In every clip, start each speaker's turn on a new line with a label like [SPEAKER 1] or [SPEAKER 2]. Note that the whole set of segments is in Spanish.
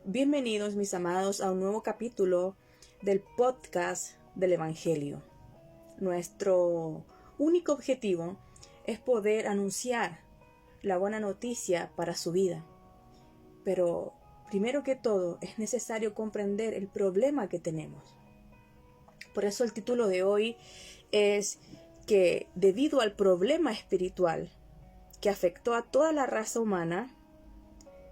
[SPEAKER 1] Bienvenidos, mis amados, a un nuevo capítulo del podcast del Evangelio. Nuestro único objetivo es poder anunciar la buena noticia para su vida. Pero primero que todo es necesario comprender el problema que tenemos. Por eso el título de hoy es que debido al problema espiritual que afectó a toda la raza humana,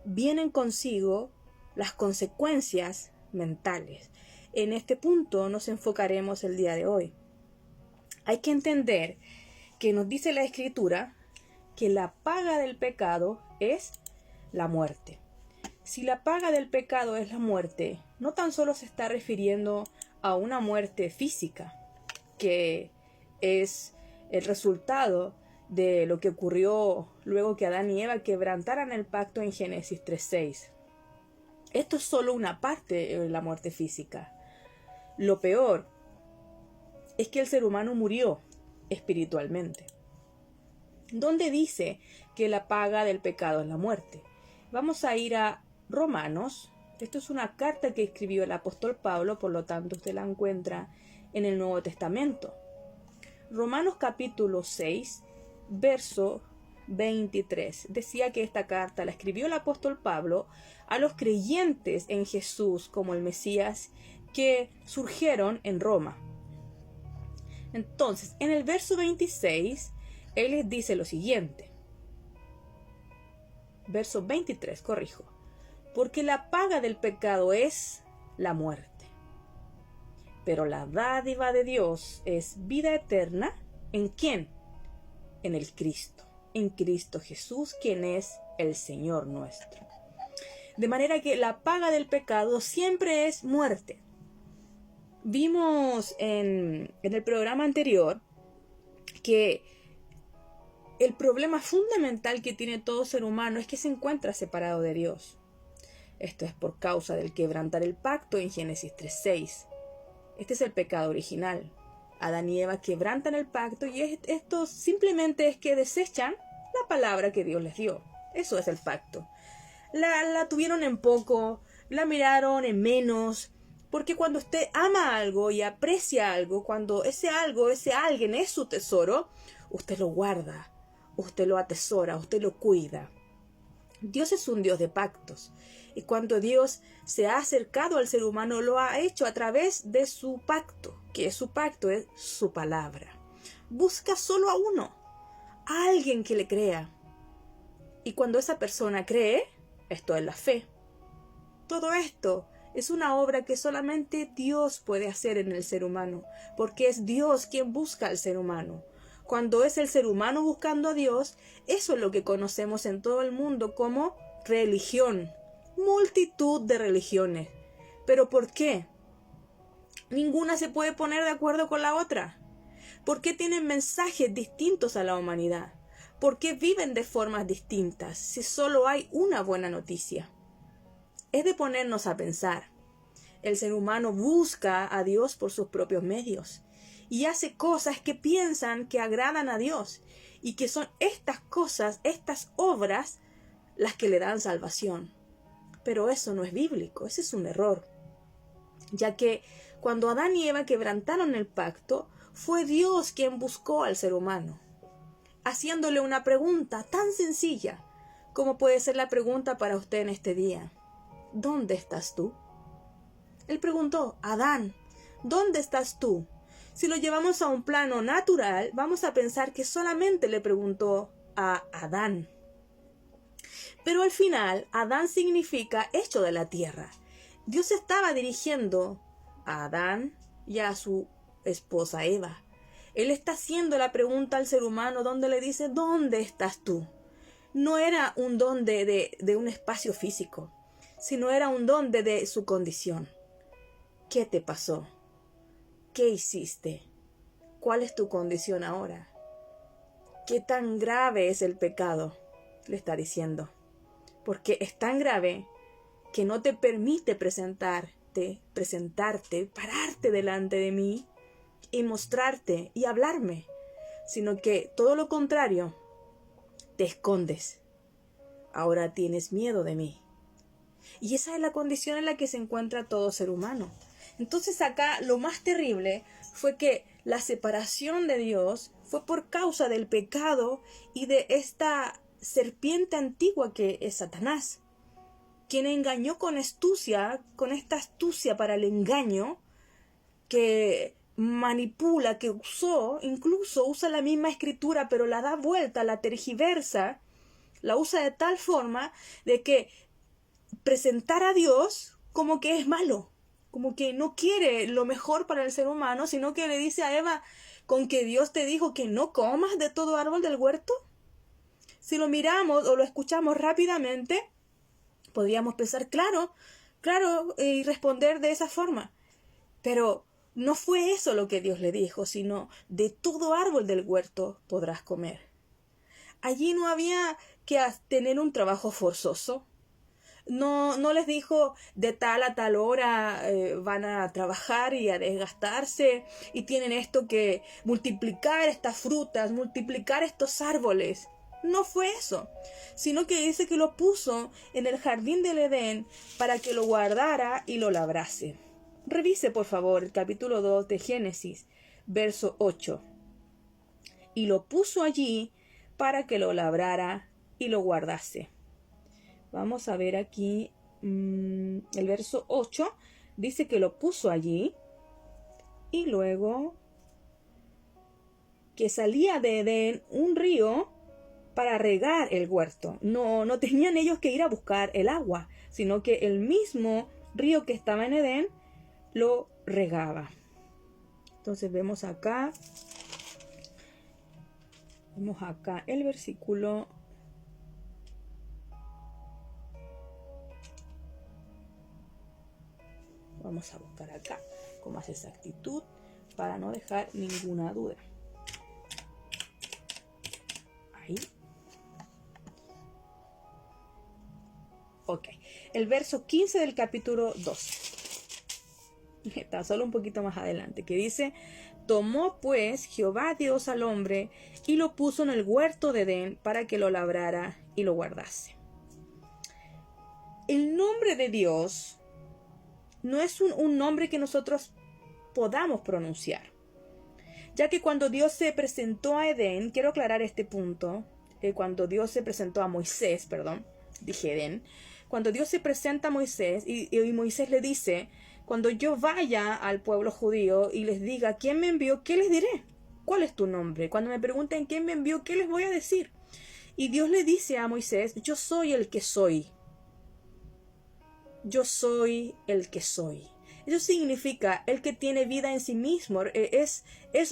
[SPEAKER 1] vienen consigo las consecuencias mentales. En este punto nos enfocaremos el día de hoy. Hay que entender que nos dice la Escritura que la paga del pecado es la muerte. Si la paga del pecado es la muerte, no tan solo se está refiriendo a una muerte física, que es el resultado de lo que ocurrió luego que Adán y Eva quebrantaran el pacto en Génesis 3:6. Esto es solo una parte de la muerte física. Lo peor es que el ser humano murió espiritualmente. ¿Dónde dice que la paga del pecado es la muerte? Vamos a ir a Romanos. Esto es una carta que escribió el apóstol Pablo, por lo tanto usted la encuentra en el Nuevo Testamento. Romanos capítulo 6, verso 23. Decía que esta carta la escribió el apóstol Pablo a los creyentes en Jesús como el Mesías que surgieron en Roma. Entonces, en el verso 26, él les dice lo siguiente. Verso 23, corrijo. Porque la paga del pecado es la muerte. Pero la dádiva de Dios es vida eterna. ¿En quién? En el Cristo. En Cristo Jesús, quien es el Señor nuestro. De manera que la paga del pecado siempre es muerte. Vimos en el programa anterior que el problema fundamental que tiene todo ser humano es que se encuentra separado de Dios. Esto es por causa del quebrantar el pacto en Génesis 3:6. Este es el pecado original. Adán y Eva quebrantan el pacto y esto simplemente es que desechan la palabra que Dios les dio. Eso es el pacto. La tuvieron en poco, la miraron en menos, porque cuando usted ama algo y aprecia algo, cuando ese alguien es su tesoro, usted lo guarda, usted lo atesora, usted lo cuida. Dios es un Dios de pactos. Y cuando Dios se ha acercado al ser humano, lo ha hecho a través de su pacto, que es su pacto, es su palabra. Busca solo a uno, a alguien que le crea. Y cuando esa persona cree, esto es la fe. Todo esto es una obra que solamente Dios puede hacer en el ser humano, porque es Dios quien busca al ser humano. Cuando es el ser humano buscando a Dios, eso es lo que conocemos en todo el mundo como religión. Multitud de religiones. ¿Pero por qué? Ninguna se puede poner de acuerdo con la otra. ¿Por qué tienen mensajes distintos a la humanidad? ¿Por qué viven de formas distintas si solo hay una buena noticia? Es de ponernos a pensar. El ser humano busca a Dios por sus propios medios y hace cosas que piensan que agradan a Dios y que son estas cosas, estas obras, las que le dan salvación. Pero eso no es bíblico, ese es un error. Ya que cuando Adán y Eva quebrantaron el pacto, fue Dios quien buscó al ser humano, haciéndole una pregunta tan sencilla como puede ser la pregunta para usted en este día. ¿Dónde estás tú? Él preguntó, Adán, ¿dónde estás tú? Si lo llevamos a un plano natural, vamos a pensar que solamente le preguntó a Adán. Pero al final, Adán significa hecho de la tierra. Dios estaba dirigiendo a Adán y a su esposa Eva. Él está haciendo la pregunta al ser humano donde le dice, ¿dónde estás tú? No era un don de un espacio físico, sino era un don de su condición. ¿Qué te pasó? ¿Qué hiciste? ¿Cuál es tu condición ahora? ¿Qué tan grave es el pecado? Le está diciendo. Porque es tan grave que no te permite presentarte, pararte delante de mí y mostrarte y hablarme, sino que todo lo contrario, te escondes. Ahora tienes miedo de mí. Y esa es la condición en la que se encuentra todo ser humano. Entonces acá lo más terrible fue que la separación de Dios fue por causa del pecado y de esta serpiente antigua que es Satanás, quien engañó con astucia, con esta astucia para el engaño, que manipula, que incluso usa la misma escritura, pero la da vuelta, la tergiversa, la usa de tal forma de que presentar a Dios como que es malo, como que no quiere lo mejor para el ser humano, sino que le dice a Eva, con que Dios te dijo que no comas de todo árbol del huerto. Si lo miramos o lo escuchamos rápidamente, podríamos pensar, claro, y responder de esa forma. Pero no fue eso lo que Dios le dijo, sino de todo árbol del huerto podrás comer. Allí no había que tener un trabajo forzoso. No les dijo de tal a tal hora van a trabajar y a desgastarse y tienen esto que multiplicar estas frutas, multiplicar estos árboles. No fue eso, sino que dice que lo puso en el jardín del Edén para que lo guardara y lo labrase. Revise por favor el capítulo 2 de Génesis, verso 8. Y lo puso allí para que lo labrara y lo guardase. Vamos a ver aquí el verso 8. Dice que lo puso allí y luego que salía de Edén un río para regar el huerto. No tenían ellos que ir a buscar el agua, sino que el mismo río que estaba en Edén lo regaba. Entonces vemos acá el versículo. Vamos a buscar acá con más exactitud para no dejar ninguna duda. Ahí. Ok. El verso 15 del capítulo 2. Está solo un poquito más adelante, que dice: tomó pues Jehová Dios al hombre y lo puso en el huerto de Edén para que lo labrara y lo guardase. El nombre de Dios no es un nombre que nosotros podamos pronunciar, ya que cuando Dios se presentó a Edén, quiero aclarar este punto, cuando Dios se presentó a Moisés, dije Edén, cuando Dios se presenta a Moisés y Moisés le dice: cuando yo vaya al pueblo judío y les diga quién me envió, ¿qué les diré? ¿Cuál es tu nombre? Cuando me pregunten quién me envió, ¿qué les voy a decir? Y Dios le dice a Moisés: yo soy el que soy. Yo soy el que soy. Eso significa el que tiene vida en sí mismo. Es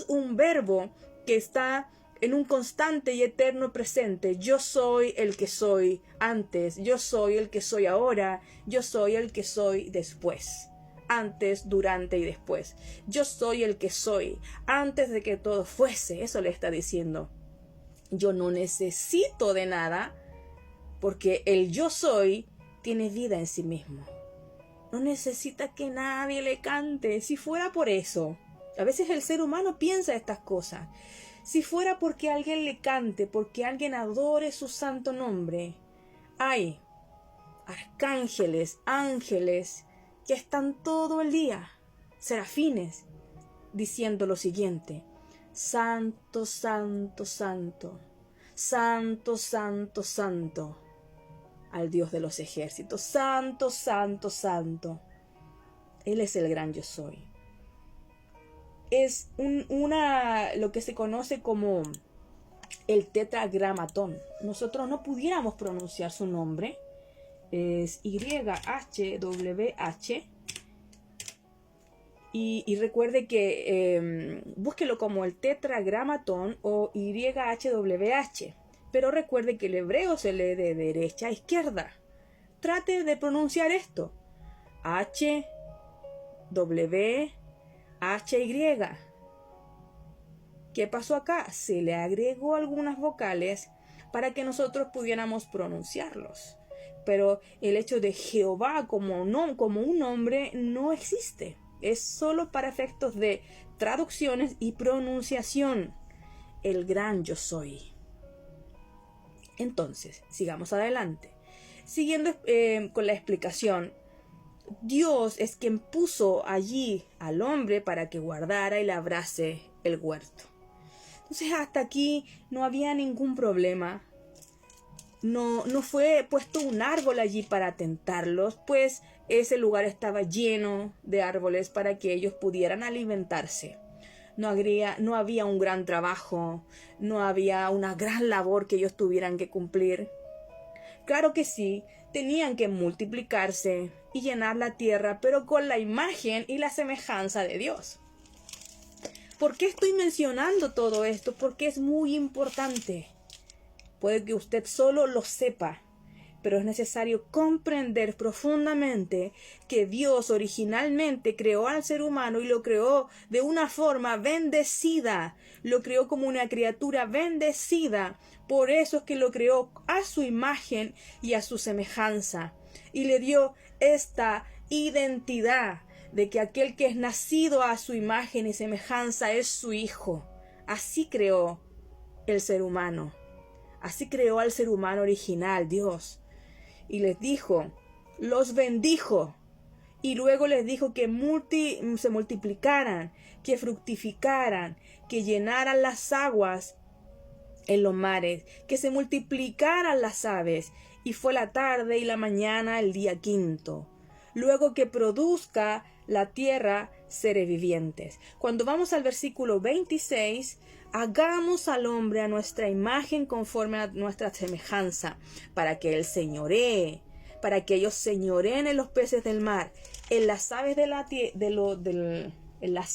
[SPEAKER 1] un verbo que está en un constante y eterno presente. Yo soy el que soy antes. Yo soy el que soy ahora. Yo soy el que soy después. Antes, durante y después. Yo soy el que soy antes de que todo fuese. Eso le está diciendo. Yo no necesito de nada porque el yo soy tiene vida en sí mismo. No necesita que nadie le cante. Si fuera por eso, a veces el ser humano piensa estas cosas. Si fuera porque alguien le cante, porque alguien adore su santo nombre, hay arcángeles, ángeles, que están todo el día, serafines, diciendo lo siguiente: santo, santo, santo, santo, santo, santo, al Dios de los ejércitos, santo, santo, santo. Él es el gran yo soy. Es lo que se conoce como el tetragramatón. Nosotros no pudiéramos pronunciar su nombre. Es YHWH. Y recuerde que búsquelo como el tetragramatón o YHWH. Pero recuerde que el hebreo se lee de derecha a izquierda. Trate de pronunciar esto: H, W, H, Y. ¿Qué pasó acá? Se le agregó algunas vocales para que nosotros pudiéramos pronunciarlos. Pero el hecho de Jehová como un nombre no existe. Es solo para efectos de traducciones y pronunciación. El gran yo soy. Entonces, sigamos adelante. Siguiendo con la explicación, Dios es quien puso allí al hombre para que guardara y labrase el huerto. Entonces hasta aquí no había ningún problema. No fue puesto un árbol allí para tentarlos, pues ese lugar estaba lleno de árboles para que ellos pudieran alimentarse. No había un gran trabajo, no había una gran labor que ellos tuvieran que cumplir. Claro que sí, tenían que multiplicarse y llenar la tierra, pero con la imagen y la semejanza de Dios. ¿Por qué estoy mencionando todo esto? Porque es muy importante. Puede que usted solo lo sepa, pero es necesario comprender profundamente que Dios originalmente creó al ser humano y lo creó de una forma bendecida. Lo creó como una criatura bendecida. Por eso es que lo creó a su imagen y a su semejanza. Y le dio esta identidad de que aquel que es nacido a su imagen y semejanza es su hijo. Así creó el ser humano. Así creó al ser humano original, Dios. Y les dijo, los bendijo. Y luego les dijo que se multiplicaran, que fructificaran, que llenaran las aguas en los mares, que se multiplicaran las aves. Y fue la tarde y la mañana el día quinto. Luego que produzca la tierra seres vivientes. Cuando vamos al versículo 26, hagamos al hombre a nuestra imagen conforme a nuestra semejanza, para que él señoree, para que ellos señoreen en los peces del mar, en las aves de las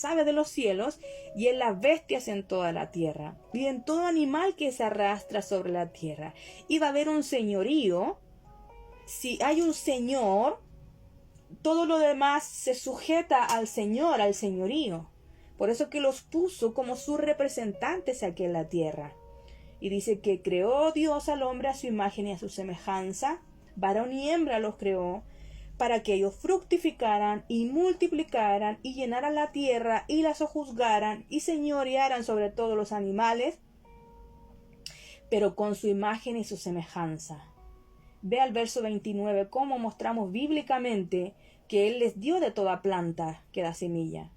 [SPEAKER 1] aves de los cielos y en las bestias en toda la tierra y en todo animal que se arrastra sobre la tierra. Y va a haber un señorío. Si hay un señor, todo lo demás se sujeta al señor, al señorío. Por eso que los puso como sus representantes aquí en la tierra. Y dice que creó Dios al hombre a su imagen y a su semejanza, varón y hembra los creó, para que ellos fructificaran y multiplicaran y llenaran la tierra y la sojuzgaran y señorearan sobre todos los animales, pero con su imagen y su semejanza. Ve al verso 29 cómo mostramos bíblicamente que Él les dio de toda planta que da semilla,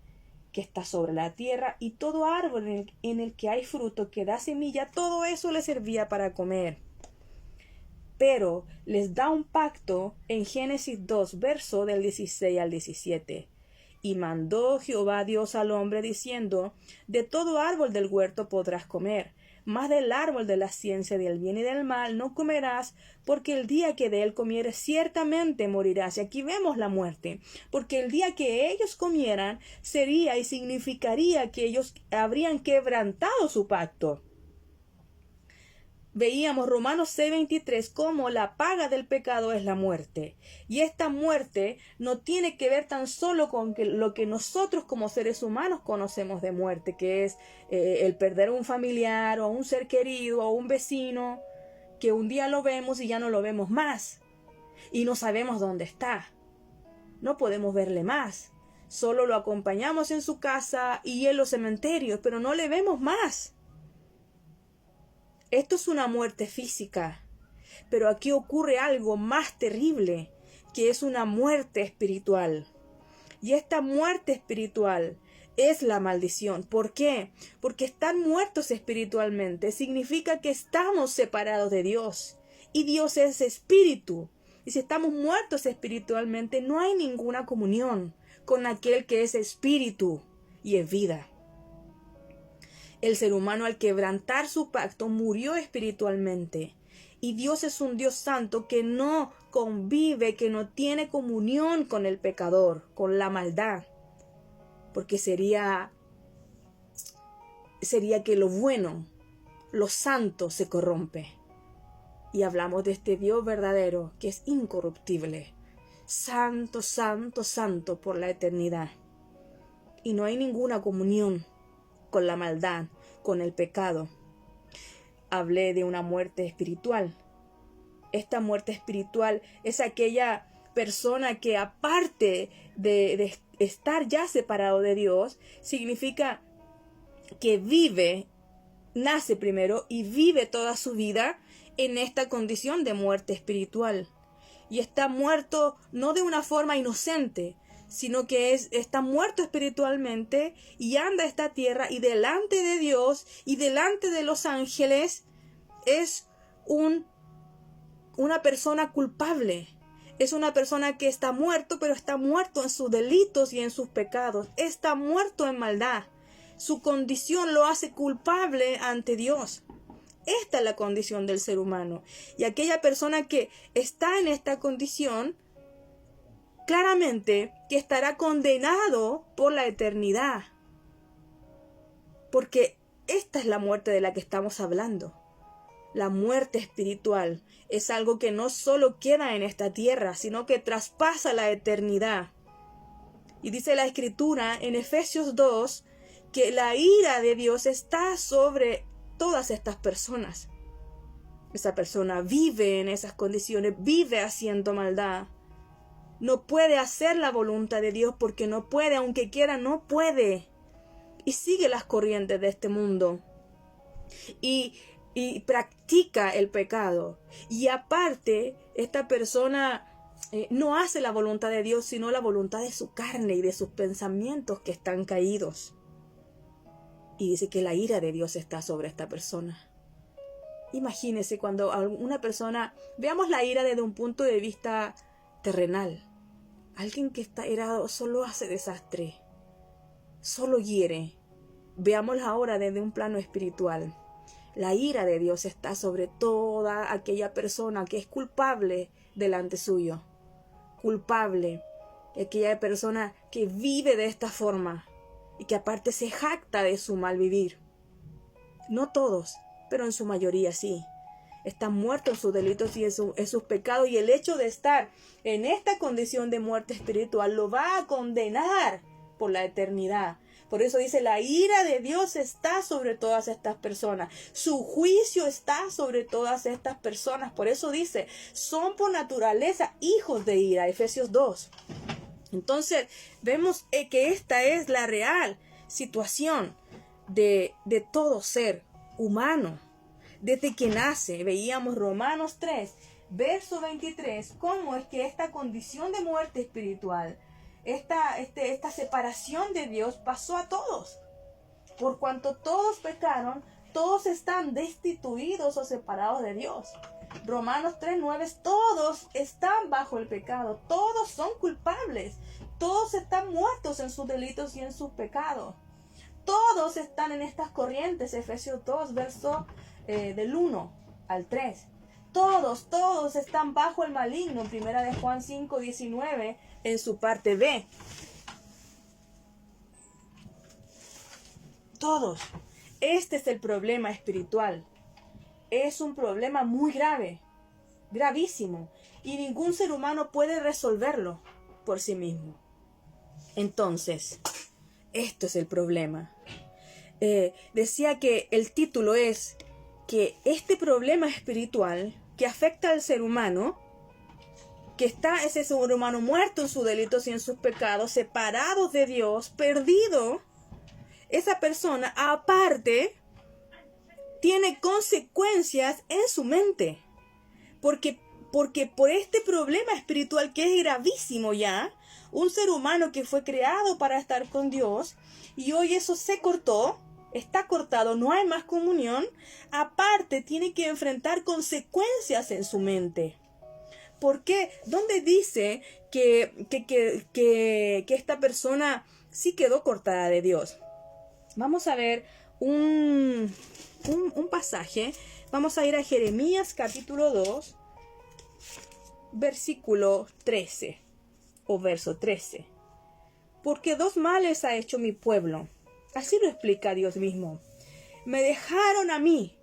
[SPEAKER 1] que está sobre la tierra, y todo árbol en el que hay fruto que da semilla, todo eso les servía para comer. Pero les da un pacto en Génesis 2, verso del 16 al 17. Y mandó Jehová Dios al hombre diciendo, de todo árbol del huerto podrás comer, mas del árbol de la ciencia del bien y del mal no comerás, porque el día que de él comieres ciertamente morirás. Y aquí vemos la muerte, porque el día que ellos comieran sería y significaría que ellos habrían quebrantado su pacto. Veíamos Romanos 6:23 como la paga del pecado es la muerte. Y esta muerte no tiene que ver tan solo con lo que nosotros como seres humanos conocemos de muerte, que es el perder a un familiar o a un ser querido o a un vecino, que un día lo vemos y ya no lo vemos más. Y no sabemos dónde está. No podemos verle más. Solo lo acompañamos en su casa y en los cementerios, pero no le vemos más. Esto es una muerte física, pero aquí ocurre algo más terrible, que es una muerte espiritual. Y esta muerte espiritual es la maldición. ¿Por qué? Porque estar muertos espiritualmente significa que estamos separados de Dios. Y Dios es espíritu. Y si estamos muertos espiritualmente, no hay ninguna comunión con aquel que es espíritu y es vida. El ser humano, al quebrantar su pacto, murió espiritualmente. Y Dios es un Dios santo que no convive, que no tiene comunión con el pecador, con la maldad. Porque sería que lo bueno, lo santo se corrompe. Y hablamos de este Dios verdadero, que es incorruptible. Santo, santo, santo por la eternidad. Y no hay ninguna comunión con la maldad, con el pecado. Hablé de una muerte espiritual. Esta muerte espiritual es aquella persona que, aparte de estar ya separado de Dios, significa que nace primero y vive toda su vida en esta condición de muerte espiritual. y está muerto no de una forma inocente, sino que está muerto espiritualmente y anda a esta tierra y delante de Dios y delante de los ángeles es una persona culpable. Es una persona que está muerto, pero está muerto en sus delitos y en sus pecados. Está muerto en maldad. Su condición lo hace culpable ante Dios. Esta es la condición del ser humano. Y aquella persona que está en esta condición, claramente que estará condenado por la eternidad. Porque esta es la muerte de la que estamos hablando. La muerte espiritual es algo que no solo queda en esta tierra, sino que traspasa la eternidad. Y dice la Escritura en Efesios 2 que la ira de Dios está sobre todas estas personas. Esa persona vive en esas condiciones, vive haciendo maldad. No puede hacer la voluntad de Dios porque no puede, aunque quiera, no puede. Y sigue las corrientes de este mundo. Y practica el pecado. Y aparte, esta persona no hace la voluntad de Dios, sino la voluntad de su carne y de sus pensamientos que están caídos. Y dice que la ira de Dios está sobre esta persona. Imagínese cuando una persona, veamos la ira desde un punto de vista terrenal. Alguien que está irado solo hace desastre, solo hiere. Veámosla ahora desde un plano espiritual. La ira de Dios está sobre toda aquella persona que es culpable delante suyo. Culpable. Aquella persona que vive de esta forma y que aparte se jacta de su mal vivir. No todos, pero en su mayoría sí. Están muertos en sus delitos y en sus pecados. Y el hecho de estar en esta condición de muerte espiritual lo va a condenar por la eternidad. Por eso dice, la ira de Dios está sobre todas estas personas. Su juicio está sobre todas estas personas. Por eso dice, son por naturaleza hijos de ira. Efesios 2. Entonces, vemos que esta es la real situación de todo ser humano. Desde que nace, veíamos Romanos 3, verso 23, cómo es que esta condición de muerte espiritual, esta separación de Dios pasó a todos. Por cuanto todos pecaron, todos están destituidos o separados de Dios. Romanos 3:9, todos están bajo el pecado, todos son culpables, todos están muertos en sus delitos y en sus pecados. Todos están en estas corrientes, Efesios 2, verso del 1 al 3. Todos están bajo el maligno, primera de Juan 5:19, en su parte B. Todos. Este es el problema espiritual. Es un problema muy grave, gravísimo, y ningún ser humano puede resolverlo por sí mismo. Entonces, esto es el problema. Decía que el título es que este problema espiritual que afecta al ser humano, que está ese ser humano muerto en sus delitos y en sus pecados, separados de Dios, perdido, esa persona aparte tiene consecuencias en su mente. Porque por este problema espiritual que es gravísimo ya, un ser humano que fue creado para estar con Dios y hoy eso se cortó, está cortado, no hay más comunión, aparte tiene que enfrentar consecuencias en su mente. ¿Por qué? ¿Dónde dice que esta persona sí quedó cortada de Dios? Vamos a ver un pasaje. Vamos a ir a Jeremías capítulo 2, versículo 13 o verso 13. Porque dos males ha hecho mi pueblo. Así lo explica Dios mismo. Me dejaron a mí.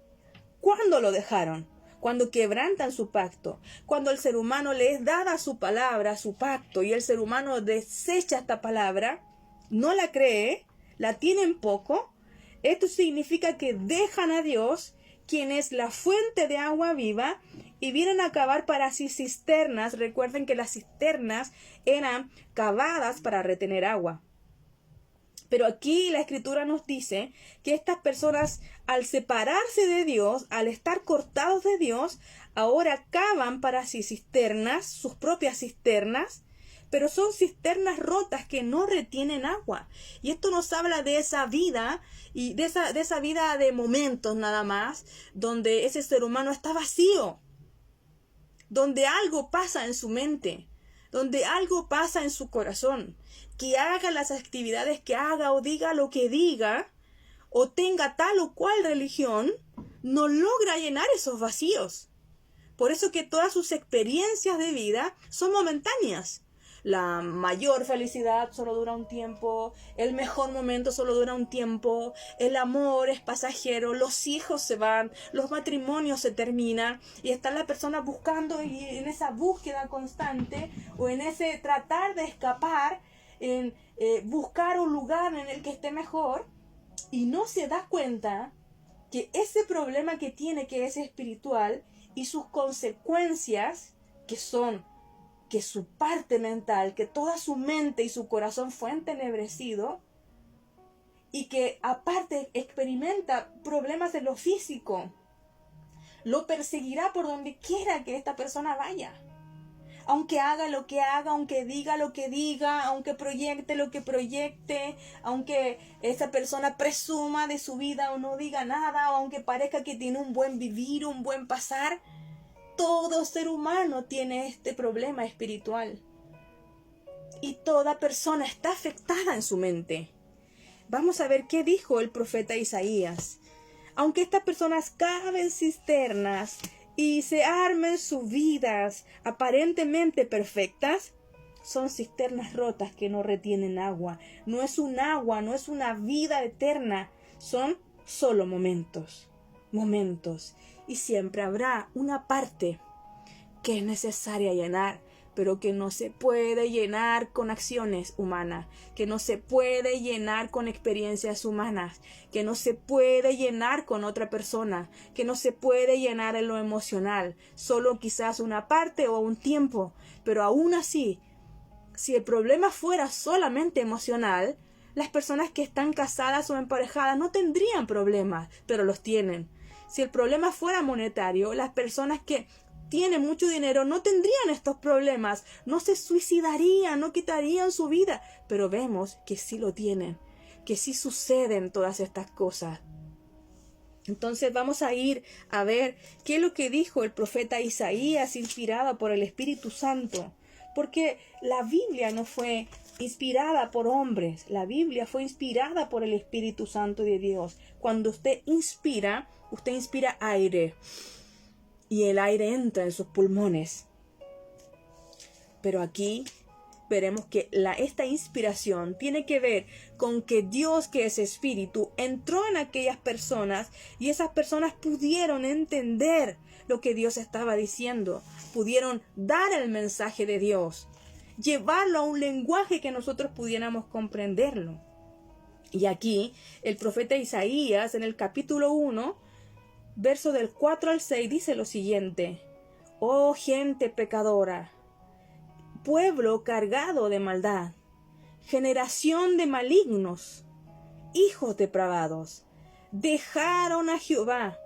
[SPEAKER 1] ¿Cuándo lo dejaron? Cuando quebrantan su pacto. Cuando el ser humano le es dada su palabra, su pacto, y el ser humano desecha esta palabra, no la cree, la tiene en poco. Esto significa que dejan a Dios, quien es la fuente de agua viva, y vienen a cavar para sí cisternas. Recuerden que las cisternas eran cavadas para retener agua. Pero aquí la Escritura nos dice que estas personas, al separarse de Dios, al estar cortados de Dios, ahora cavan para sí cisternas, sus propias cisternas, pero son cisternas rotas que no retienen agua. Y esto nos habla de esa vida, y de esa vida de momentos nada más, donde ese ser humano está vacío, donde algo pasa en su mente, donde algo pasa en su corazón, que haga las actividades que haga o diga lo que diga, o tenga tal o cual religión, no logra llenar esos vacíos. Por eso que todas sus experiencias de vida son momentáneas. La mayor felicidad solo dura un tiempo, el mejor momento solo dura un tiempo, el amor es pasajero, los hijos se van, los matrimonios se terminan y está la persona buscando y en esa búsqueda constante o en ese tratar de escapar, en buscar un lugar en el que esté mejor y no se da cuenta que ese problema que tiene, que es espiritual, y sus consecuencias, que son que su parte mental, que toda su mente y su corazón fue entenebrecido, y que aparte experimenta problemas de lo físico, lo perseguirá por donde quiera que esta persona vaya. Aunque haga lo que haga, aunque diga lo que diga, aunque proyecte lo que proyecte, aunque esa persona presuma de su vida o no diga nada, o aunque parezca que tiene un buen vivir, un buen pasar, todo ser humano tiene este problema espiritual. Y toda persona está afectada en su mente. Vamos a ver qué dijo el profeta Isaías. Aunque estas personas caven cisternas y se armen sus vidas aparentemente perfectas, son cisternas rotas que no retienen agua. No es un agua, no es una vida eterna. Son solo momentos. Y siempre habrá una parte que es necesaria llenar, pero que no se puede llenar con acciones humanas, que no se puede llenar con experiencias humanas, que no se puede llenar con otra persona, que no se puede llenar en lo emocional, solo quizás una parte o un tiempo. Pero aún así, si el problema fuera solamente emocional, las personas que están casadas o emparejadas no tendrían problemas, pero los tienen. Si el problema fuera monetario, las personas que tienen mucho dinero no tendrían estos problemas, no se suicidarían, no quitarían su vida, pero vemos que sí lo tienen, que sí suceden todas estas cosas. Entonces vamos a ir a ver qué es lo que dijo el profeta Isaías, inspirado por el Espíritu Santo, porque la Biblia no fue inspirada por hombres, la Biblia fue inspirada por el Espíritu Santo de Dios. Cuando usted inspira aire, y el aire entra en sus pulmones. Pero aquí veremos que esta inspiración tiene que ver con que Dios, que es espíritu, entró en aquellas personas y esas personas pudieron entender lo que Dios estaba diciendo, pudieron dar el mensaje de Dios, llevarlo a un lenguaje que nosotros pudiéramos comprenderlo. Y aquí el profeta Isaías, en el capítulo 1, verso del 4 al 6, dice lo siguiente: Oh gente pecadora, pueblo cargado de maldad, generación de malignos, hijos depravados, dejaron a Jehová,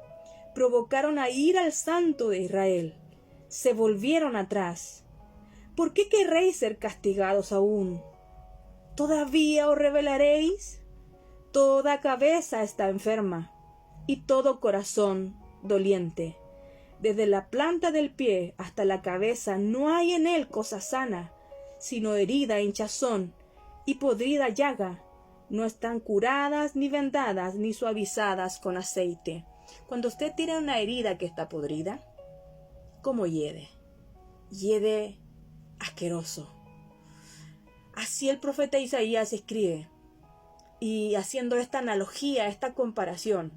[SPEAKER 1] provocaron a ira al Santo de Israel, se volvieron atrás. ¿Por qué querréis ser castigados aún? ¿Todavía os rebelaréis? Toda cabeza está enferma y todo corazón doliente. Desde la planta del pie hasta la cabeza no hay en él cosa sana, sino herida, hinchazón y podrida llaga. No están curadas, ni vendadas, ni suavizadas con aceite. Cuando usted tiene una herida que está podrida, ¿cómo hiede? Hiede asqueroso. Así el profeta Isaías escribe, y haciendo esta analogía, esta comparación,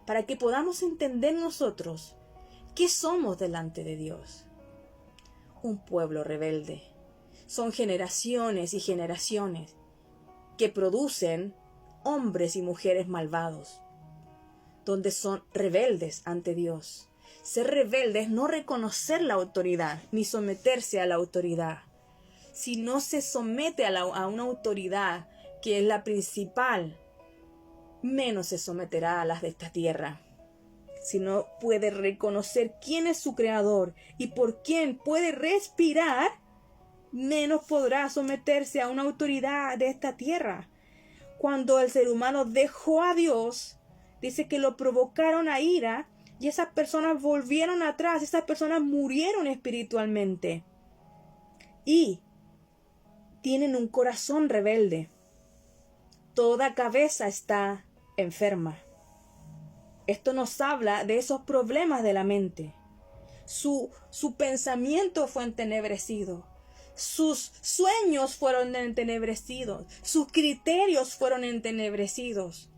[SPEAKER 1] para que podamos entender nosotros qué somos delante de Dios. Un pueblo rebelde. Son generaciones y generaciones que producen hombres y mujeres malvados, donde son rebeldes ante Dios. Ser rebelde es no reconocer la autoridad, ni someterse a la autoridad. Si no se somete a una autoridad que es la principal, menos se someterá a las de esta tierra. Si no puede reconocer quién es su creador y por quién puede respirar, menos podrá someterse a una autoridad de esta tierra. Cuando el ser humano dejó a Dios, dice que lo provocaron a ira y esas personas volvieron atrás, esas personas murieron espiritualmente y tienen un corazón rebelde. Toda cabeza está enferma. Esto nos habla de esos problemas de la mente. Su pensamiento fue entenebrecido. Sus sueños fueron entenebrecidos. Sus criterios fueron entenebrecidos.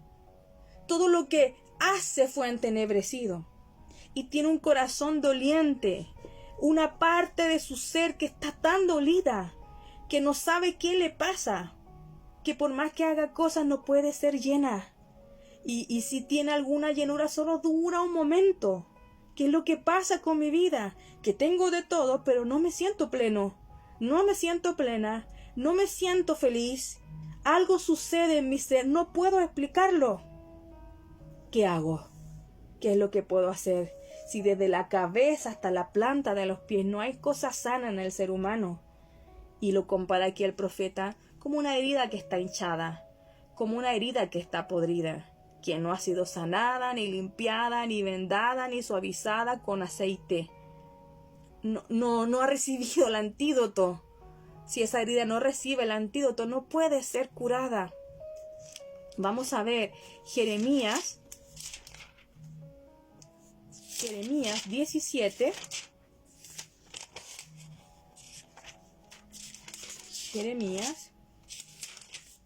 [SPEAKER 1] Todo lo que hace fue entenebrecido. Y tiene un corazón doliente. Una parte de su ser que está tan dolida que no sabe qué le pasa. Que por más que haga cosas no puede ser llena. Y si tiene alguna llenura solo dura un momento. ¿Qué es lo que pasa con mi vida? Que tengo de todo, pero no me siento pleno. No me siento plena. No me siento feliz. Algo sucede en mi ser. No puedo explicarlo. ¿Qué hago? ¿Qué es lo que puedo hacer? Si desde la cabeza hasta la planta de los pies no hay cosa sana en el ser humano. Y lo compara aquí el profeta como una herida que está hinchada, como una herida que está podrida, que no ha sido sanada, ni limpiada, ni vendada, ni suavizada con aceite. No ha recibido el antídoto. Si esa herida no recibe el antídoto, no puede ser curada. Vamos a ver Jeremías 17. Jeremías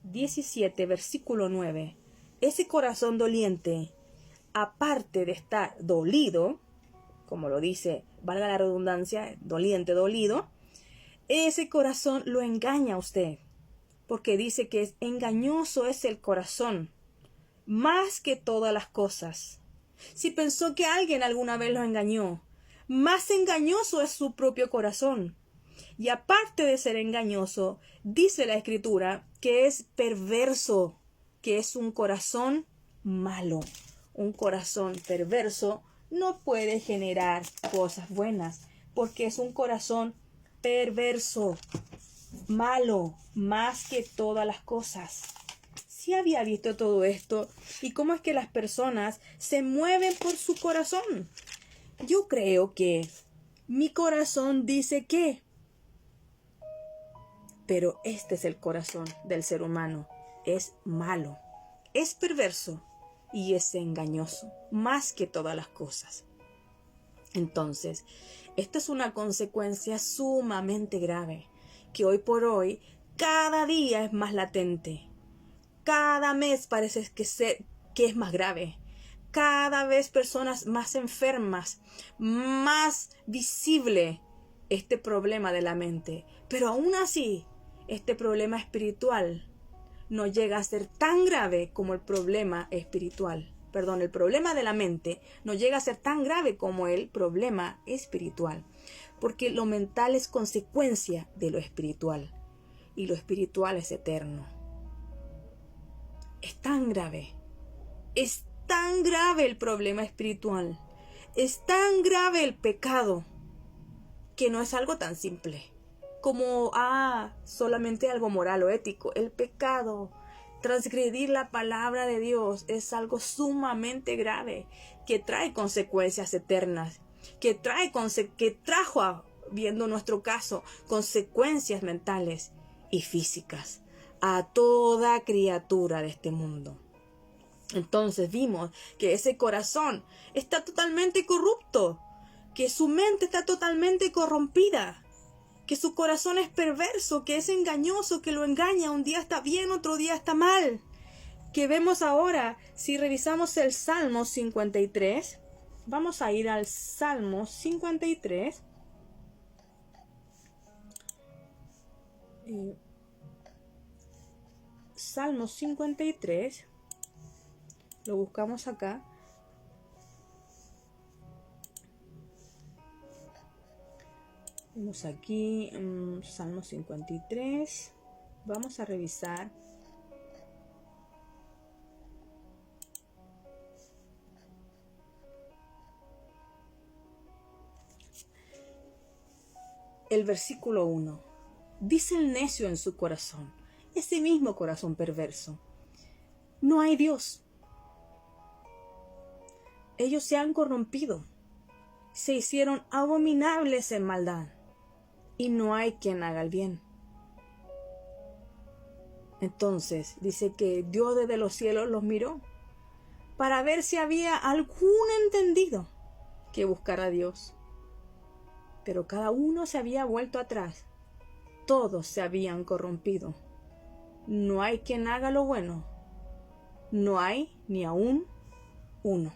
[SPEAKER 1] 17, versículo 9. Ese corazón doliente, aparte de estar dolido, como lo dice, valga la redundancia, doliente, dolido, ese corazón lo engaña a usted, porque dice que es engañoso es el corazón, más que todas las cosas. Si pensó que alguien alguna vez lo engañó, más engañoso es su propio corazón. Y aparte de ser engañoso, dice la Escritura que es perverso, que es un corazón malo. Un corazón perverso no puede generar cosas buenas, porque es un corazón perverso, malo, más que todas las cosas. Sí había visto todo esto y cómo es que las personas se mueven por su corazón. Yo creo que mi corazón dice que, pero este es el corazón del ser humano. Es malo, es perverso y es engañoso, más que todas las cosas. Entonces, esta es una consecuencia sumamente grave, que hoy por hoy cada día es más latente. Cada mes parece que es más grave. Cada vez personas más enfermas, más visible este problema de la mente. Pero aún así, este problema espiritual no llega a ser tan grave como el problema espiritual. Perdón, el problema de la mente no llega a ser tan grave como el problema espiritual. Porque lo mental es consecuencia de lo espiritual. Y lo espiritual es eterno. Es tan grave. Es tan grave el problema espiritual. Es tan grave el pecado que no es algo tan simple como solamente algo moral o ético. El pecado, transgredir la palabra de Dios, es algo sumamente grave que trae consecuencias eternas, que trajo, viendo nuestro caso, consecuencias mentales y físicas a toda criatura de este mundo. Entonces vimos que ese corazón está totalmente corrupto, que su mente está totalmente corrompida, que su corazón es perverso, que es engañoso, que lo engaña, un día está bien, otro día está mal. Que vemos ahora, si revisamos el Salmo 53, vamos a ir al Salmo 53. Salmo 53, lo buscamos acá. Vamos aquí, Salmo 53. Vamos a revisar el versículo 1. Dice el necio en su corazón, ese mismo corazón perverso: no hay Dios. Ellos se han corrompido, se hicieron abominables en maldad, y no hay quien haga el bien. Entonces dice que Dios desde los cielos los miró para ver si había algún entendido que buscara a Dios. Pero cada uno se había vuelto atrás. Todos se habían corrompido. No hay quien haga lo bueno. No hay ni aún uno.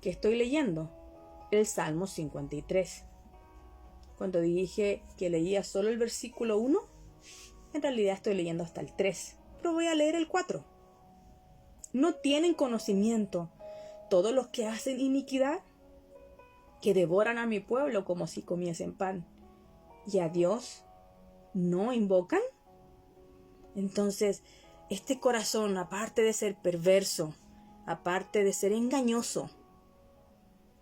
[SPEAKER 1] ¿Qué estoy leyendo? El Salmo 53. Cuando dije que leía solo el versículo 1, en realidad estoy leyendo hasta el 3, pero voy a leer el 4. ¿No tienen conocimiento todos los que hacen iniquidad? Que devoran a mi pueblo como si comiesen pan. ¿Y a Dios no invocan? Entonces, este corazón, aparte de ser perverso, aparte de ser engañoso,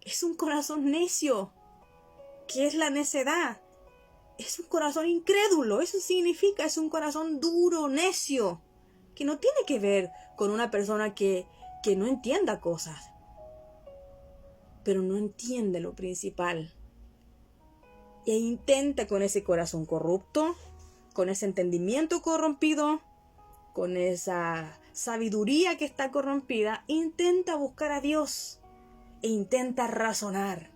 [SPEAKER 1] es un corazón necio. ¿Qué es la necedad? Es un corazón incrédulo. Eso significa, es un corazón duro, necio, que no tiene que ver con una persona que no entienda cosas, pero no entiende lo principal. E intenta con ese corazón corrupto, con ese entendimiento corrompido, con esa sabiduría que está corrompida, intenta buscar a Dios, e intenta razonar,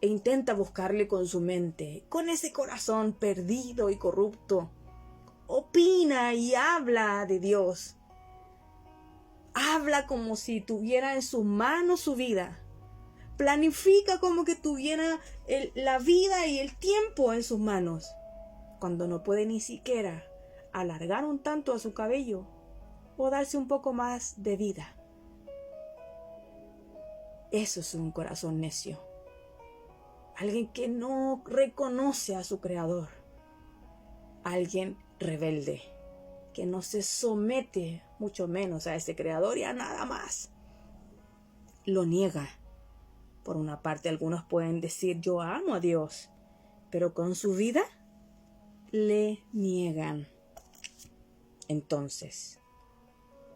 [SPEAKER 1] e intenta buscarle con su mente, con ese corazón perdido y corrupto. Opina y habla de Dios. Habla como si tuviera en sus manos su vida. Planifica como que tuviera la vida y el tiempo en sus manos, cuando no puede ni siquiera alargar un tanto a su cabello o darse un poco más de vida. Eso es un corazón necio. Alguien que no reconoce a su Creador. Alguien rebelde, que no se somete mucho menos a ese Creador y a nada más. Lo niega. Por una parte, algunos pueden decir: yo amo a Dios, pero con su vida le niegan. Entonces,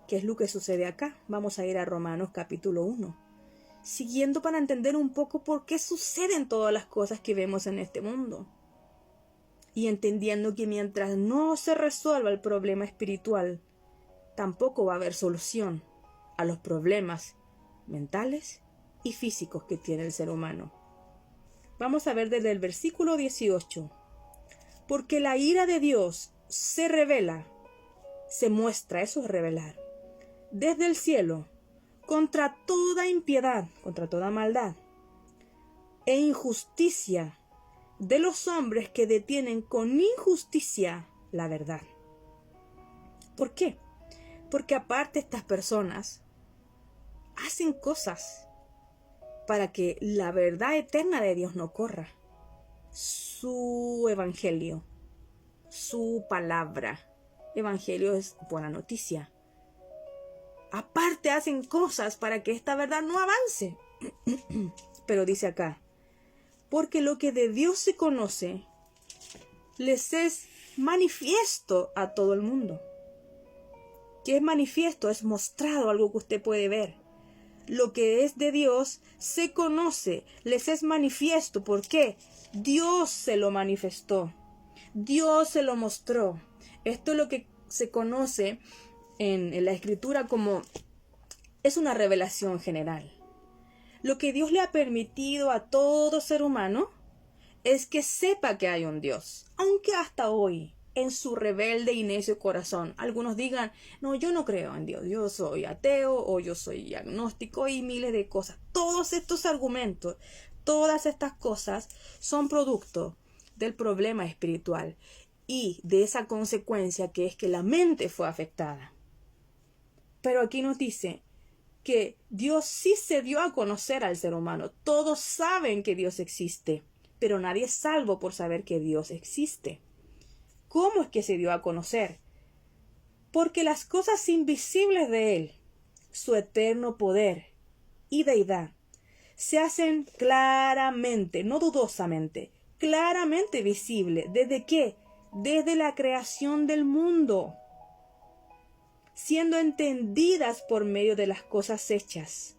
[SPEAKER 1] ¿qué es lo que sucede acá? Vamos a ir a Romanos capítulo 1, siguiendo para entender un poco por qué suceden todas las cosas que vemos en este mundo. Y entendiendo que mientras no se resuelva el problema espiritual, tampoco va a haber solución a los problemas mentales y físicos que tiene el ser humano. Vamos a ver desde el versículo 18. Porque la ira de Dios se revela, se muestra, eso es revelar, desde el cielo, contra toda impiedad, contra toda maldad e injusticia de los hombres que detienen con injusticia la verdad. ¿Por qué? Porque aparte estas personas hacen cosas para que la verdad eterna de Dios no corra. Su evangelio, su palabra. Evangelio es buena noticia. Aparte hacen cosas para que esta verdad no avance. Pero dice acá: porque lo que de Dios se conoce les es manifiesto a todo el mundo. ¿Qué es manifiesto? Es mostrado, algo que usted puede ver. Lo que es de Dios se conoce, les es manifiesto. ¿Por qué? Dios se lo manifestó. Dios se lo mostró. Esto es lo que se conoce en la Escritura como es una revelación general. Lo que Dios le ha permitido a todo ser humano es que sepa que hay un Dios, aunque hasta hoy, en su rebelde y necio corazón, algunos digan: no, yo no creo en Dios, yo soy ateo o yo soy agnóstico y miles de cosas. Todos estos argumentos, todas estas cosas son producto del problema espiritual y de esa consecuencia que es que la mente fue afectada. Pero aquí nos dice que Dios sí se dio a conocer al ser humano. Todos saben que Dios existe, pero nadie es salvo por saber que Dios existe. ¿Cómo es que se dio a conocer? Porque las cosas invisibles de Él, su eterno poder y deidad, se hacen claramente, no dudosamente, claramente visible. ¿Desde qué? Desde la creación del mundo, siendo entendidas por medio de las cosas hechas,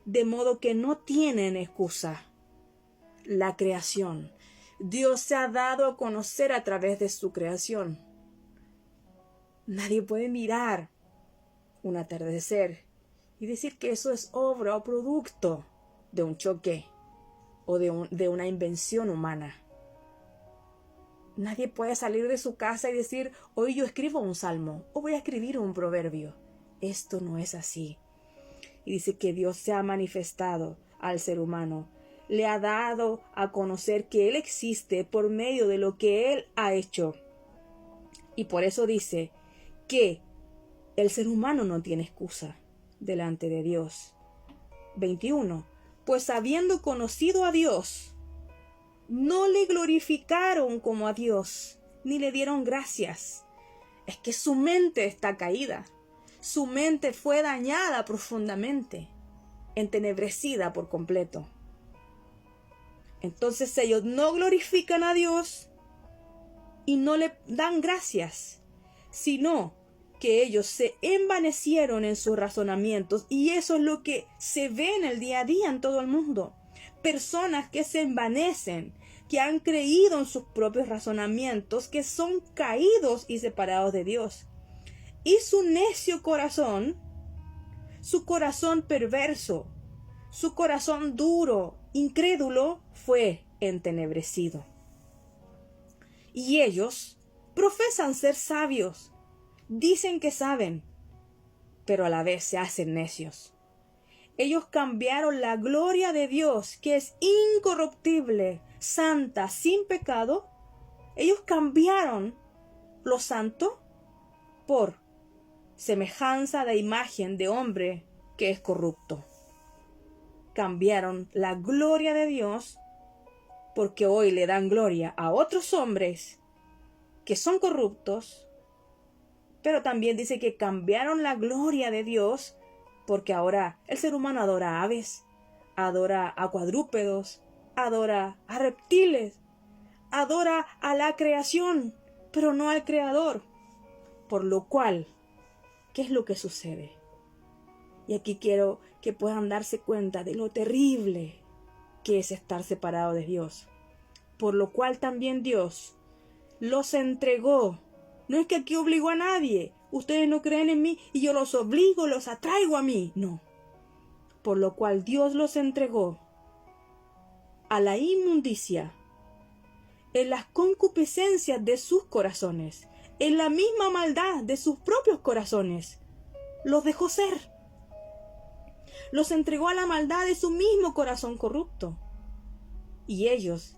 [SPEAKER 1] de modo que no tienen excusa. La creación. Dios se ha dado a conocer a través de su creación. Nadie puede mirar un atardecer y decir que eso es obra o producto de un choque o de una invención humana. Nadie puede salir de su casa y decir, hoy yo escribo un salmo o voy a escribir un proverbio. Esto no es así. Y dice que Dios se ha manifestado al ser humano. Le ha dado a conocer que Él existe por medio de lo que Él ha hecho. Y por eso dice que el ser humano no tiene excusa delante de Dios. 21. Pues habiendo conocido a Dios, no le glorificaron como a Dios, ni le dieron gracias. Es que su mente está caída. Su mente fue dañada profundamente, entenebrecida por completo. Entonces ellos no glorifican a Dios y no le dan gracias, sino que ellos se envanecieron en sus razonamientos, y eso es lo que se ve en el día a día en todo el mundo. Personas que se envanecen, que han creído en sus propios razonamientos, que son caídos y separados de Dios. Y su necio corazón, su corazón perverso, su corazón duro, incrédulo, fue entenebrecido. Y ellos profesan ser sabios, dicen que saben, pero a la vez se hacen necios. Ellos cambiaron la gloria de Dios, que es incorruptible, santa, sin pecado. Ellos cambiaron lo santo por semejanza de imagen de hombre que es corrupto. Cambiaron la gloria de Dios porque hoy le dan gloria a otros hombres que son corruptos, pero también dice que cambiaron la gloria de Dios porque ahora el ser humano adora a aves, adora a cuadrúpedos, adora a reptiles, adora a la creación, pero no al Creador. Por lo cual, ¿qué es lo que sucede? Y aquí quiero que puedan darse cuenta de lo terrible que es estar separado de Dios. Por lo cual también Dios los entregó. No es que aquí obligó a nadie. Ustedes no creen en mí y yo los obligo, los atraigo a mí. No. Por lo cual Dios los entregó a la inmundicia, en las concupiscencias de sus corazones, en la misma maldad de sus propios corazones. Los dejó ser. Los entregó a la maldad de su mismo corazón corrupto. Y ellos,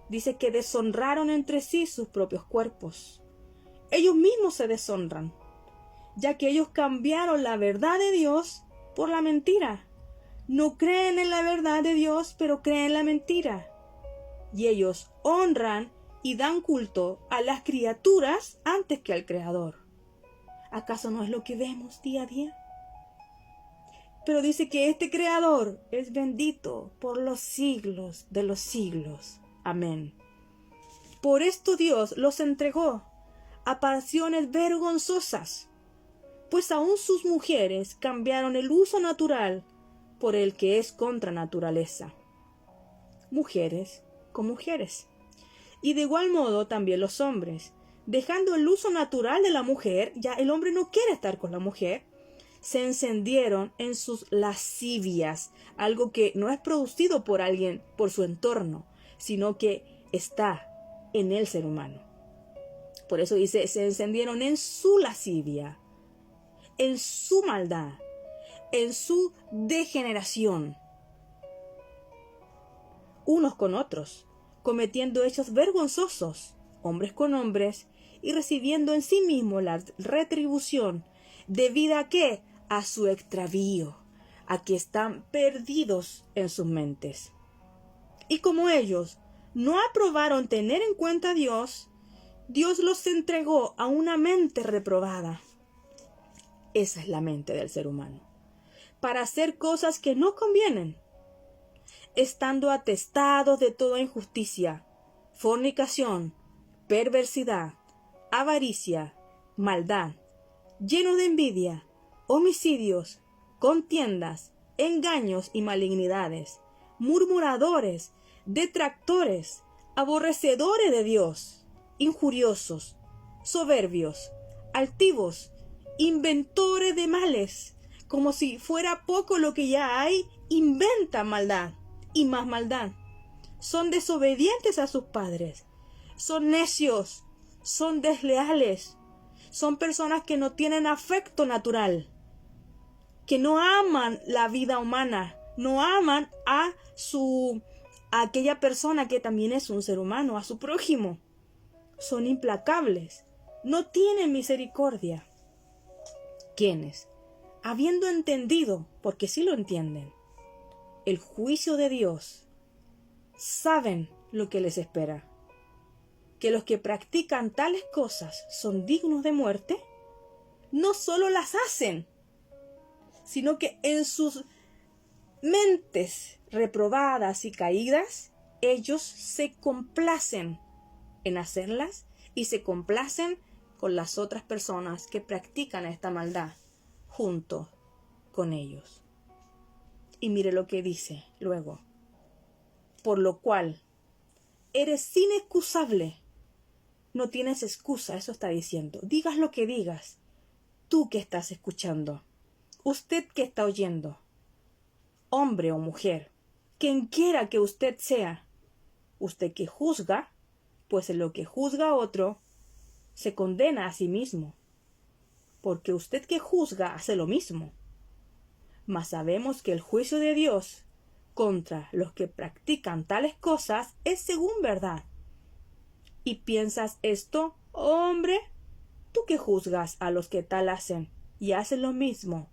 [SPEAKER 1] dice que deshonraron entre sí sus propios cuerpos. Ellos mismos se deshonran, ya que ellos cambiaron la verdad de Dios por la mentira. No creen en la verdad de Dios, pero creen en la mentira. Y ellos honran y dan culto a las criaturas antes que al Creador. ¿Acaso no es lo que vemos día a día? Pero dice que este Creador es bendito por los siglos de los siglos. Amén. Por esto Dios los entregó a pasiones vergonzosas, pues aún sus mujeres cambiaron el uso natural por el que es contra naturaleza. Mujeres con mujeres. Y de igual modo también los hombres, dejando el uso natural de la mujer, ya el hombre no quiere estar con la mujer, se encendieron en sus lascivias, algo que no es producido por alguien, por su entorno, sino que está en el ser humano. Por eso dice, se encendieron en su lascivia, en su maldad, en su degeneración, unos con otros, cometiendo hechos vergonzosos, hombres con hombres, y recibiendo en sí mismo la retribución debida a ¿qué? A su extravío, a que están perdidos en sus mentes. Y como ellos no aprobaron tener en cuenta a Dios, Dios los entregó a una mente reprobada. Esa es la mente del ser humano, para hacer cosas que no convienen, estando atestados de toda injusticia, fornicación, perversidad, avaricia, maldad, lleno de envidia, homicidios, contiendas, engaños y malignidades, murmuradores, detractores, aborrecedores de Dios, injuriosos, soberbios, altivos, inventores de males. Como si fuera poco lo que ya hay, inventan maldad y más maldad. Son desobedientes a sus padres, son necios, son desleales, son personas que no tienen afecto natural, que no aman la vida humana, no aman a aquella persona que también es un ser humano, a su prójimo. Son implacables, no tienen misericordia. ¿Quiénes? Habiendo entendido, porque sí lo entienden, el juicio de Dios, saben lo que les espera, que los que practican tales cosas son dignos de muerte, no solo las hacen, sino que en sus mentes reprobadas y caídas, ellos se complacen en hacerlas y se complacen con las otras personas que practican esta maldad junto con ellos. Y mire lo que dice luego. Por lo cual, eres inexcusable. No tienes excusa, eso está diciendo. Digas lo que digas. Tú que estás escuchando. Usted que está oyendo. Hombre o mujer. Quien quiera que usted sea. Usted que juzga, pues en lo que juzga a otro, se condena a sí mismo. Porque usted que juzga hace lo mismo. Mas sabemos que el juicio de Dios contra los que practican tales cosas es según verdad. ¿Y piensas esto, hombre? ¿Tú que juzgas a los que tal hacen y hacen lo mismo,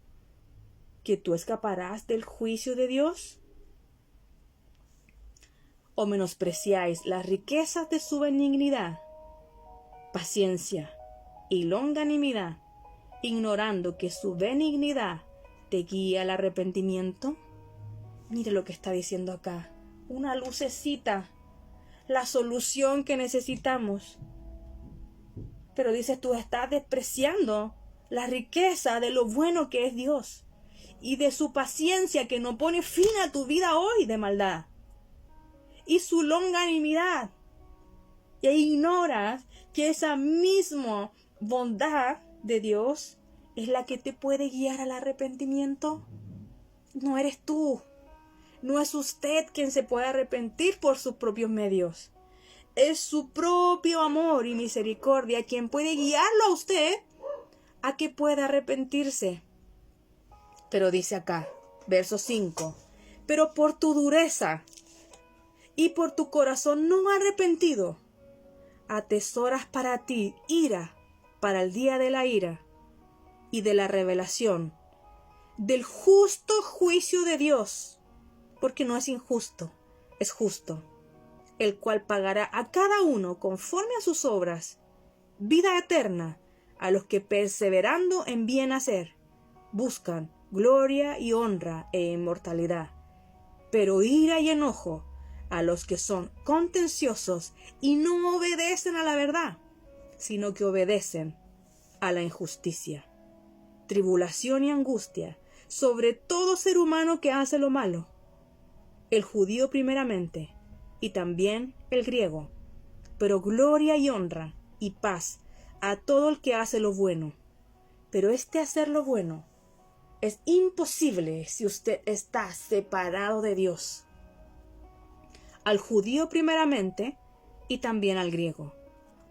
[SPEAKER 1] que tú escaparás del juicio de Dios? ¿O menospreciáis las riquezas de su benignidad, paciencia y longanimidad, ignorando que su benignidad te guía al arrepentimiento? Mire lo que está diciendo acá. Una lucecita. La solución que necesitamos. Pero dices, tú estás despreciando la riqueza de lo bueno que es Dios y de su paciencia que no pone fin a tu vida hoy de maldad y su longanimidad. Y ignoras que esa misma bondad de Dios es la que te puede guiar al arrepentimiento. No eres tú. No es usted quien se puede arrepentir por sus propios medios. Es su propio amor y misericordia quien puede guiarlo a usted a que pueda arrepentirse. Pero dice acá, verso 5, pero por tu dureza y por tu corazón no arrepentido, atesoras para ti ira para el día de la ira y de la revelación, del justo juicio de Dios, porque no es injusto, es justo, el cual pagará a cada uno conforme a sus obras, vida eterna a los que perseverando en bien hacer, buscan gloria y honra e inmortalidad, pero ira y enojo a los que son contenciosos y no obedecen a la verdad, sino que obedecen a la injusticia. Tribulación y angustia sobre todo ser humano que hace lo malo, el judío primeramente, y también el griego, pero gloria y honra y paz a todo el que hace lo bueno. Pero este hacer lo bueno es imposible si usted está separado de Dios. Al judío primeramente y también al griego,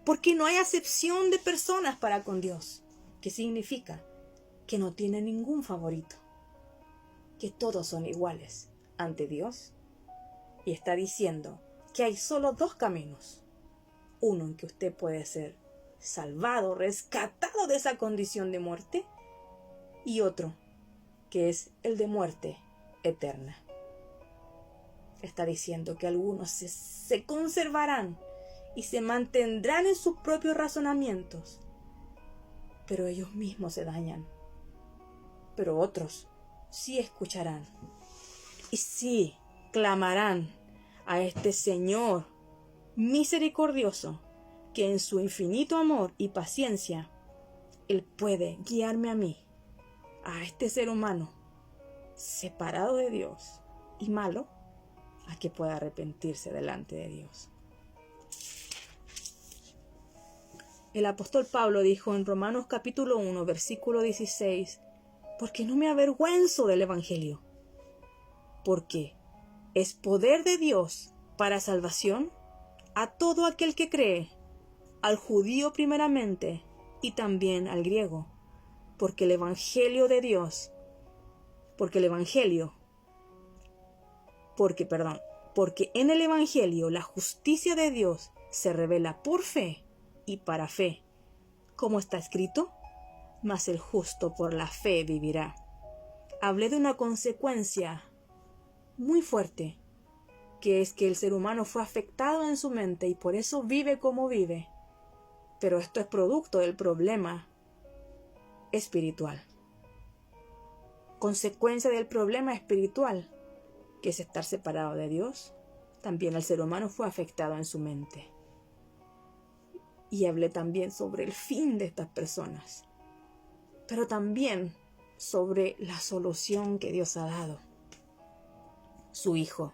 [SPEAKER 1] porque no hay acepción de personas para con Dios, que significa que no tiene ningún favorito, que todos son iguales ante Dios. Y está diciendo que hay solo dos caminos. Uno en que usted puede ser salvado, rescatado de esa condición de muerte, y otro que es el de muerte eterna. Está diciendo que algunos se conservarán y se mantendrán en sus propios razonamientos, pero ellos mismos se dañan. Pero otros sí escucharán y sí clamarán a este Señor misericordioso, que en su infinito amor y paciencia, Él puede guiarme a mí, a este ser humano, separado de Dios y malo, a que pueda arrepentirse delante de Dios. El apóstol Pablo dijo en Romanos capítulo 1, versículo 16, porque no me avergüenzo del Evangelio, porque es poder de Dios para salvación a todo aquel que cree, al judío primeramente y también al griego, porque en el Evangelio la justicia de Dios se revela por fe y para fe, como está escrito, mas el justo por la fe vivirá. Hablé de una consecuencia muy fuerte, que es que el ser humano fue afectado en su mente y por eso vive como vive. Pero esto es producto del problema espiritual. Consecuencia del problema espiritual, que es estar separado de Dios, también el ser humano fue afectado en su mente. Y hablé también sobre el fin de estas personas, pero también sobre la solución que Dios ha dado. Su Hijo,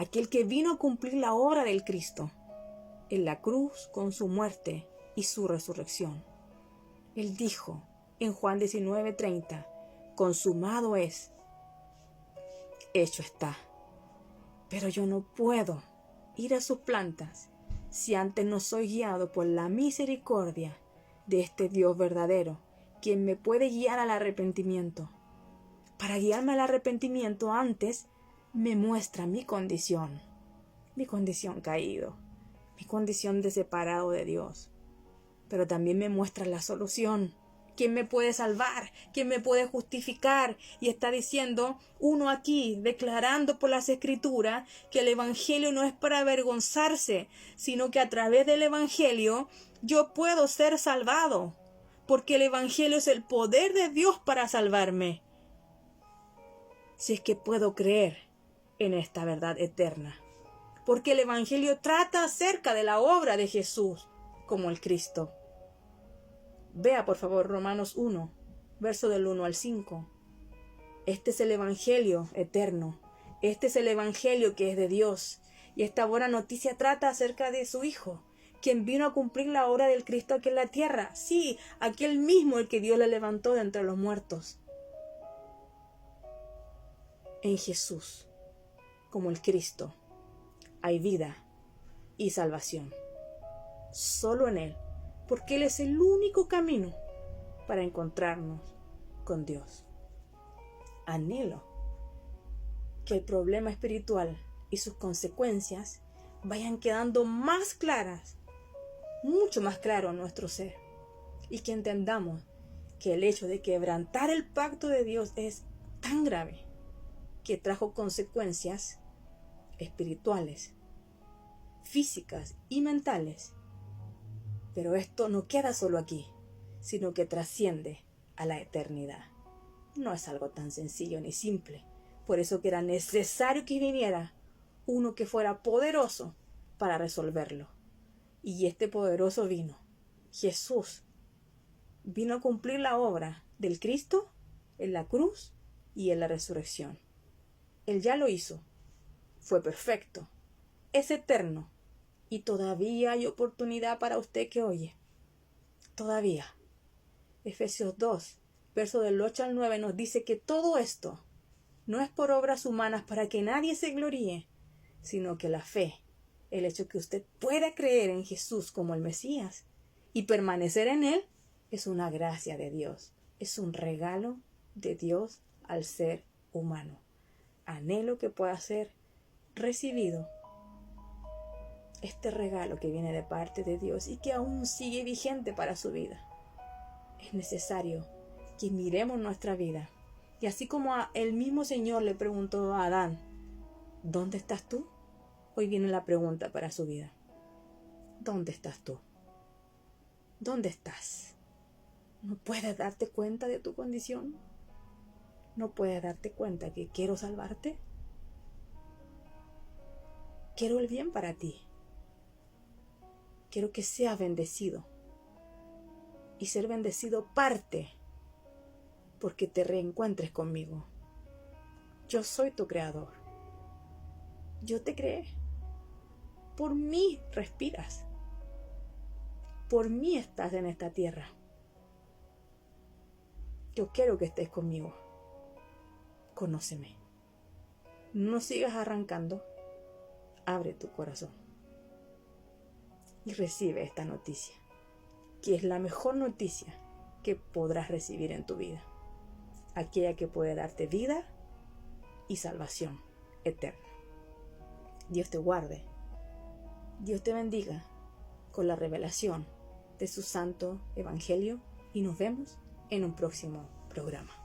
[SPEAKER 1] aquel que vino a cumplir la obra del Cristo en la cruz con su muerte y su resurrección. Él dijo en Juan 19:30, consumado es, hecho está. Pero yo no puedo ir a sus plantas si antes no soy guiado por la misericordia de este Dios verdadero, quien me puede guiar al arrepentimiento. Para guiarme al arrepentimiento antes me muestra mi condición caído, mi condición de separado de Dios. Pero también me muestra la solución. ¿Quién me puede salvar? ¿Quién me puede justificar? Y está diciendo uno aquí, declarando por las Escrituras, que el Evangelio no es para avergonzarse, sino que a través del Evangelio yo puedo ser salvado, porque el Evangelio es el poder de Dios para salvarme. Si es que puedo creer en esta verdad eterna, porque el Evangelio trata acerca de la obra de Jesús como el Cristo. Vea por favor Romanos 1, verso del 1 al 5. Este es el Evangelio eterno. Este es el Evangelio que es de Dios. Y esta buena noticia trata acerca de su Hijo, quien vino a cumplir la obra del Cristo aquí en la tierra. Sí, aquel mismo el que Dios le levantó de entre los muertos. En Jesús, como el Cristo, hay vida y salvación. Solo en Él, porque Él es el único camino para encontrarnos con Dios. Anhelo que el problema espiritual y sus consecuencias vayan quedando más claras, mucho más claro en nuestro ser, y que entendamos que el hecho de quebrantar el pacto de Dios es tan grave que trajo consecuencias espirituales, físicas y mentales. Pero esto no queda solo aquí, sino que trasciende a la eternidad. No es algo tan sencillo ni simple. Por eso que era necesario que viniera uno que fuera poderoso para resolverlo. Y este poderoso vino, Jesús. Vino a cumplir la obra del Cristo en la cruz y en la resurrección. Él ya lo hizo. Fue perfecto. Es eterno. Y todavía hay oportunidad para usted que oye. Todavía. Efesios 2, verso del 8 al 9 nos dice que todo esto no es por obras humanas para que nadie se gloríe, sino que la fe, el hecho que usted pueda creer en Jesús como el Mesías y permanecer en Él, es una gracia de Dios. Es un regalo de Dios al ser humano. Anhelo que pueda ser recibido este regalo que viene de parte de Dios y que aún sigue vigente para su vida. Es necesario que miremos nuestra vida. Y así como el mismo Señor le preguntó a Adán, ¿dónde estás tú? Hoy viene la pregunta para su vida. ¿Dónde estás tú? ¿Dónde estás? ¿No puedes darte cuenta de tu condición? ¿No puedes darte cuenta que quiero salvarte? Quiero el bien para ti. Quiero que seas bendecido. Y ser bendecido parte porque te reencuentres conmigo. Yo soy tu creador. Yo te creé. Por mí respiras. Por mí estás en esta tierra. Yo quiero que estés conmigo. Conóceme. No sigas arrancando. Abre tu corazón. Y recibe esta noticia, que es la mejor noticia que podrás recibir en tu vida. Aquella que puede darte vida y salvación eterna. Dios te guarde. Dios te bendiga con la revelación de su santo evangelio y nos vemos en un próximo programa.